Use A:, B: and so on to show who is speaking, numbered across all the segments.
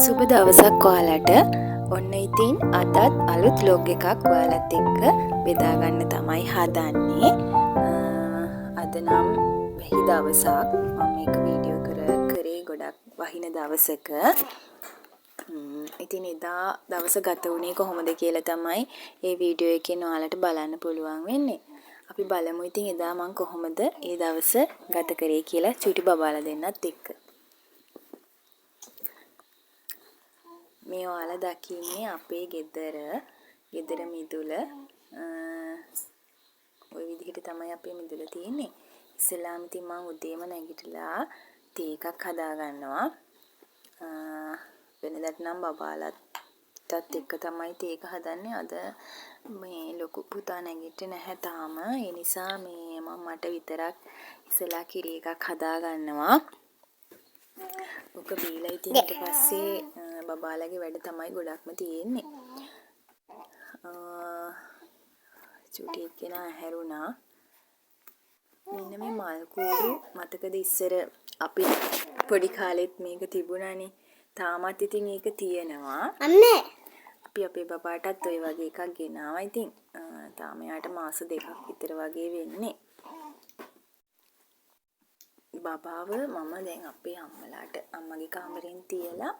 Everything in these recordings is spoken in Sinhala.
A: සුබ දවසක් ඔයාලට. ඔන්න ඉතින් අදත් අලුත් ලොග් එකක් ඔයාලත් එක්ක බෙදා ගන්න තමයි හදන්නේ. අද නම් වෙහි දවසක් මම මේක වීඩියෝ කරේ ගොඩක් වහින දවසක. ඉතින් එදා දවස ගත වුණේ කොහොමද කියලා තමයි මේ වීඩියෝ එකෙන් ඔයාලට බලන්න පුළුවන් වෙන්නේ. අපි බලමු ඉතින් එදා මම කොහොමද ඒ දවස ගත කරේ කියලා චුටි බබාලා දෙන්නත් එක්ක. මේ ඔයාලා දකින්නේ අපේ ගෙදර මිදුල. ওই විදිහට තමයි අපේ මිදුල තියෙන්නේ. ඉස්සෙල්ලාම ඉතින් මම උදේම නැගිටලා තේ එකක් හදා ගන්නවා. වෙනදට නම් බබාලටත් එක්ක තමයි තේ එක හදන්නේ. අද මේ ලොකු පුතා නැගිටින්නේ නැහැ තාම. ඒ නිසා මේ මම මට විතරක් ඉස්සෙල්ලා කිරි එකක් හදා ගන්නවා. ඔක බීලා ඉතින් ඊට පස්සේ බබාලගේ වැඩ තමයි ගොඩක්ම තියෙන්නේ. චුටි එක්කෙනා හැරුණා. මෙන්න මේ මල් කූඩු මතකද ඉස්සර අපි පොඩි කාලෙත් මේක තිබුණානේ. තාමත් ඉතින් ඒක තියෙනවා. අම්මේ අපි අපේ බබාටත් ওই වගේ එකක් ගෙනාවා. ඉතින් තාම යාට මාස 2ක් විතර වගේ වෙන්නේ. බබාව මම දැන් අපේ අම්මගේ කාමරෙන් තියලා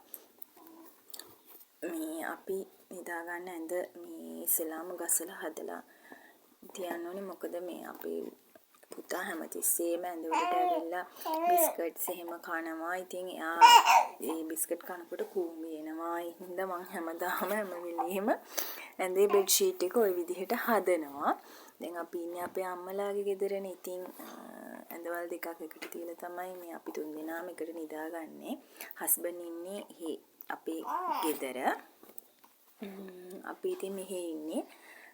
A: මේ අපි නිදා ගන්න ඇඳ මේ ඉස්සලාම ගසලා හදලා තියන්න ඕනේ. මොකද මේ අපේ පුතා හැමතිස්සෙම ඇඳ උඩට ඇවිල්ලා බිස්කට්ස් එහෙම කනවා. ඉතින් එයා මේ බිස්කට් කනකොට කූඹි එනවා. ඒ හින්දා මම හැමදාම හැම වෙලෙම ඇඳේ බෙඩ් ෂීට් එක ওই විදිහට හදනවා. දැන් අපි ඉන්නේ අපේ අම්මලාගේ ගෙදරනේ. ඉතින් ඇඳවල් දෙකක් එකට තියලා තමයි මේ අපි තුන් දෙනාම එකට නිදාගන්නේ. හස්බන්ඩ් ඉන්නේ අපේ ගෙදර. අපි ඉතින් මෙහෙ ඉන්නේ.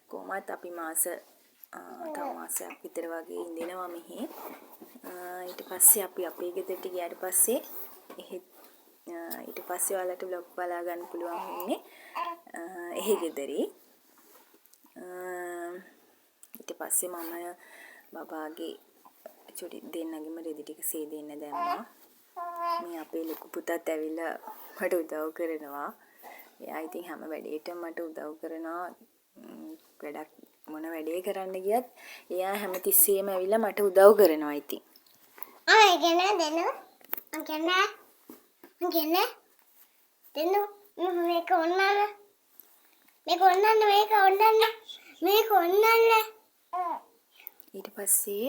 A: කොහොමත් අපි තව මාසයක් විතර වගේ ඉඳිනවා මෙහෙ. ඊට පස්සේ අපි අපේ ගෙදරට ගියාට පස්සේ ඊට පස්සේ ඔයාලට vlog බලා ගන්න පුළුවන් වෙන්නේ එහෙ ගෙදරේ. ඊට පස්සේ මම බබාගේ චුටි දෙන්නගෙම රෙදි ටික සේදෙන්න දැම්මා. මේ අපේ ලොකු පුතත් ඇවිල්ලා මට උදව් කරනවා. එයා ඉතින් හැම වැඩේටම මට උදව් කරනවා. වැඩක් මොන වැඩේ කරන්න ගියත් එයා හැමතිස්සෙම ඇවිල්ලා මට උදව් කරනවා ඉතින්. මේක ඔන්නන්න. ඊට පස්සේ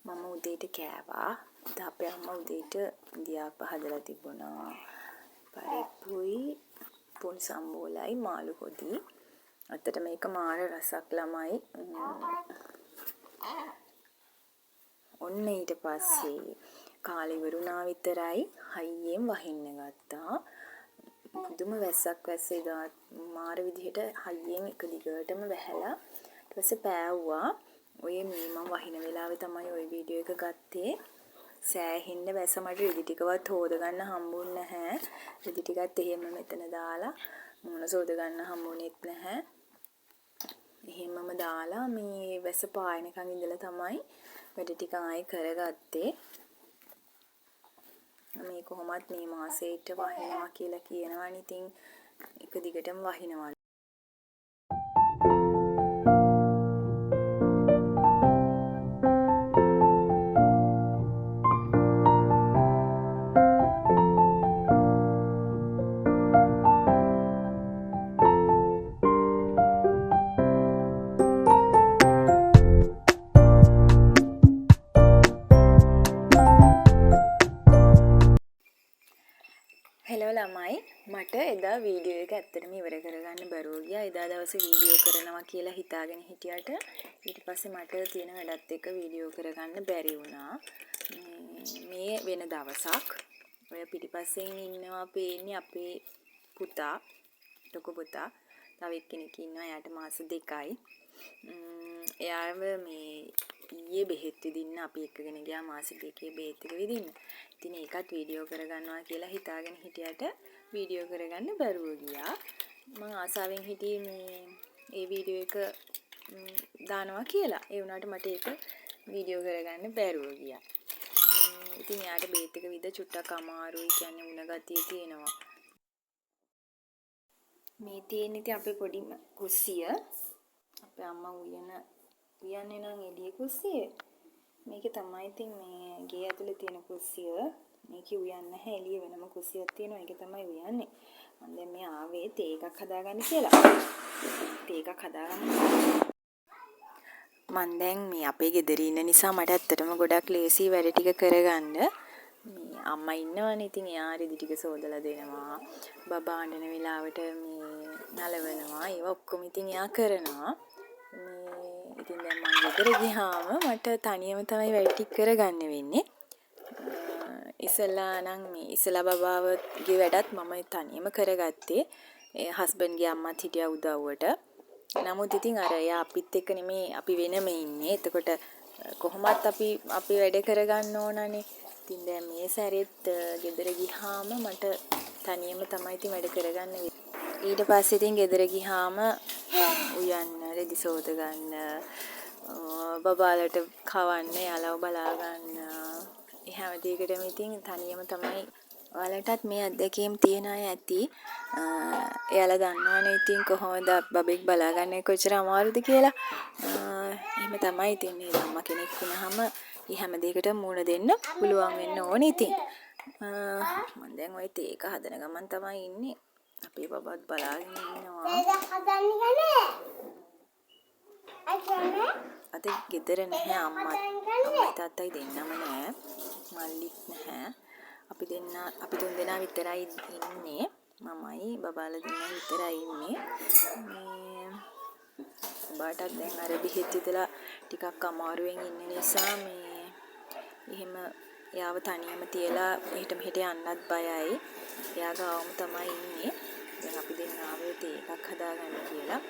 A: මම උදේට කෑවා. අපේ අම්මා උදේට දියාප හදලා තිබුණා. පරිප්පුයි පොල් සම්බෝලයි මාළු හොදි. අතට මේක මාර රසක් ළමයි. ඔන්න ඊට පස්සේ කාලේ ඉවරුණා විතරයි හයියෙන් වහින්න ගත්තා. පුදුම වැස්සක් වැස්සේ ගා මාර විදිහට හයියෙන් එක දිගටම වැහැලා ඊට පස්සේ පෑවුවා. ඔය මේ මම වහින වෙලාවේ තමයි ওই වීඩියෝ එක ගත්තේ. සෑහෙන්න වැස්ස මට රෙදි ටිකවත් හොද ගන්න හම්බුන්නේ නැහැ. රෙදි ටිකත් එහෙම මෙතන දාලා මොන සෝද ගන්න හම්බුනේත් නැහැ. එහෙමම දාලා මේ වැස්ස පායනකන් ඉඳලා තමයි වැඩ ටික ආයෙ කරගත්තේ. මේ කොහොමත් මේ මාසෙට වහිනවා කියලා කියනවනේ. ඉතින් එක දිගටම වහිනවා. හෙලෝ ළමයි, මට එදා වීඩියෝ එක ඇත්තටම ඉවර කරගන්න බැරුව ගියා. එදා දවසේ වීඩියෝ කරනවා කියලා හිතාගෙන හිටියට ඊට පස්සේ මට තියෙන වැඩත් එක්ක වීඩියෝ කරගන්න බැරි වුණා. මේ වෙන දවසක් ඔය පිටිපස්සෙන් ඉන්නවා පේන්නේ අපේ පුතා, ලොකු පුතා. තව එක්කෙනෙක් ඉන්නවා, එයාට මාස 2යි. එයාව මේ ඊයේ බෙහෙත් විදින්න අපි එක්කගෙන ගියා මාස 2 බෙහෙත් ටික විදින්න. ඉතින් ඒකත් වීඩියෝ කරගන්නවා කියලා හිතාගෙන හිටියට වීඩියෝ කරගන්න බැරුව ගියා. මම ආසාවෙන් හිටියේ මේ වීඩියෝ එක දානවා කියලා. ඒ වුණාට මට ඒක වීඩියෝ කරගන්න බැරුව ගියා. ඉතින් එයාට බේත් එක විද චුට්ටක් අමාරුයි කියන්නේ උණ ගතිය තියෙනවා. මේ තියෙන ඉතින් අපේ පොඩිම කුස්සිය. අපේ අම්මා උයන්නේ නම් එළිය කුස්සිය. මේක තමයි ඉතින් මේ ගේ ඇතුලේ තියෙන කුස්සිය. මේක උයන්නේ නැහැ එළිය වෙනම කුස්සියක් තියෙනවා. ඒක තමයි උයන්නේ. මම දැන් මේ ආවේ තේ එකක් හදාගන්න කියලා. තේ එකක් හදාගන්න. මම දැන් මේ අපේ ගෙදර ඉන්න නිසා මට ඇත්තටම ගොඩක් ලේසි වැඩ ටික කරගන්න. මේ අම්මා ඉන්නවනේ ඉතින් එයා රෙදි ටික සෝදලා දෙනවා. බබා අඬන වෙලාවට මේ නලවනවා. ඒවා ඔක්කොම ඉතින් එයා කරනවා. ඉතින් දැන් මම ගෙදර ගියාම මට තනියම තමයි වැඩ ටික කරගන්න වෙන්නේ. ඉස්සලා නම් මේ ඉස්සලා බබාවගේ වැඩත් මම තනියම කරගත්තේ. ඒ හස්බන්ඩ්ගේ අම්මත් හිටියා උදව්වට. නමුත් ඉතින් අර එයා අපිත් එක්ක නෙමේ අපි වෙනම ඉන්නේ. එතකොට කොහොමත් අපි වැඩ කරගන්න ඕනනේ. ඉතින් දැන් මේ සැරෙත් ගෙදර ගියාම මට තනියම තමයි ඉතින් වැඩ කරගන්න වෙන්නේ. ඊට පස්සේ ඉතින් ගෙදර ගියාම උයන්න, රෙදි සෝද ගන්න, බබාලට කවන්න, යාළුව බලා ගන්න. ඒ හැම දෙයකටම ඉතින් තනියම තමයි. ඔයාලටත් මේ අත්දැකීම් තියන අය ඇති. එයාලා දන්නවනේ ඉතින් කොහොමද බබෙක් බලාගන්නේ කොච්චර අමාරුද කියලා. එහෙම තමයි ඉතින් මේ අම්මා කෙනෙක් වුණාම මේ හැම දෙයකටම මුහුණ දෙන්න පුළුවන් වෙන්න ඕනේ ඉතින්. මම දැන් ওই තේ එක හදන ගමන් තමයි ඉන්නේ. අපේ බබාත් බලාගෙන ඉන්නවා. අද ගෙදර නැහැ අම්මයි තාත්තයි දෙන්නම නැහැ. මල්ලිත් නැහැ. අපි තුන් දෙනා විතරයි ඉන්නේ. මමයි බබාලා දෙන්නා විතරයි ඉන්නේ. මේ බාටත් දැන් අර බෙහෙත් ඉදලා ටිකක් අමාරුවෙන් ඉන්න නිසා මේ එහෙම එයාව තනියම තියලා එහෙට මෙහෙට යන්නත් බයයි. එයා ගාවම තමයි ඉන්නේ. දැන් අපි දෙන්න ආවේ තේ එකක් හදාගන්න කියලා.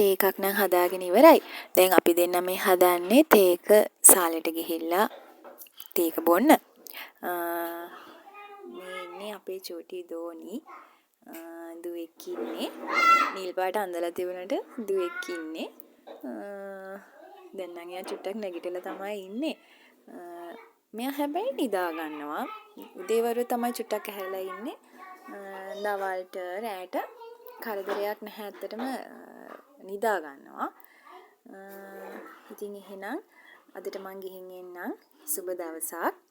A: තේ එකක් නම් හදාගෙන ඉවරයි. දැන් අපි දෙන්න මේ හදන්නේ තේ එක සාලෙට ගිහිල්ලා තේ එක බොන්න. මේ ඉන්නේ අපේ චූටි දෝනි. දුවෙක් ඉන්නේ. නිල් පාට අඳලා තිබුණට දුවෙක් ඉන්නේ. දැන් නම් එයා චුට්ටක් නැගිටලා තමයි ඉන්නේ. මෙයා හැබැයි නිදා ගන්නවා. උදේවරු තමයි චුට්ටක් ඇහැරලා ඉන්නේ. දවල්ට රැට කරදරයක් නැහැ ඇත්තටම නිදා ගන්නවා. ඉතින් එහෙනම් අදට මං ගිහින් එන්නම්. සුබ දවසක්.